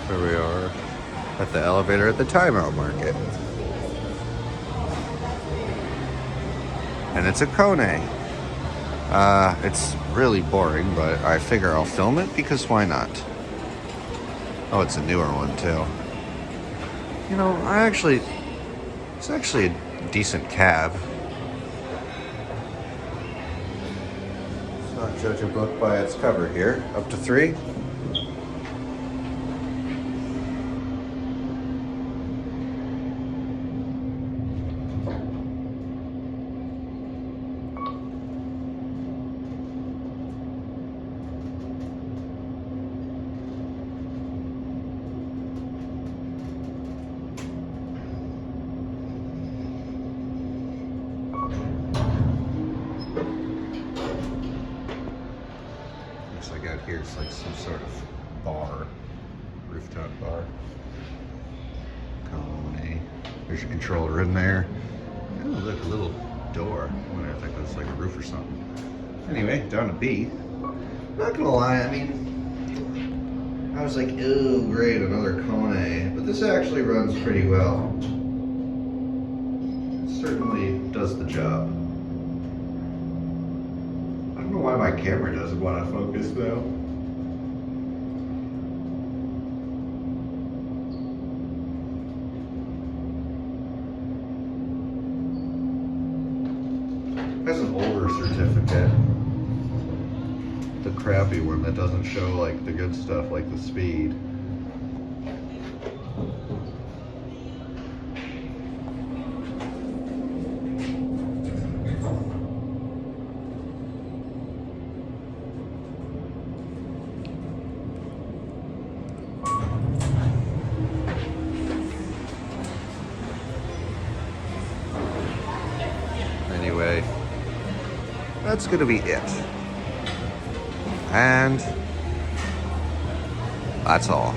Here we are at the elevator at the TimeOut market. And it's a Kone. It's really boring, but I figure I'll film it because why not? Oh, it's a newer one too. You know, it's actually a decent cab. Let's not judge a book by its cover here. Up to 3. Looks like out here it's like some sort of bar, rooftop bar. Kone. There's your controller in there. Oh, look, a little door. I wonder if that goes like a roof or something. Anyway, down to B. Not gonna lie, I mean, I was like, ooh, great, another Kone. But this actually runs pretty well. It certainly does the job. I don't know why my camera doesn't want to focus though. It has an older certificate. The crappy one that doesn't show like the good stuff like the speed. Anyway, that's gonna be it. And that's all.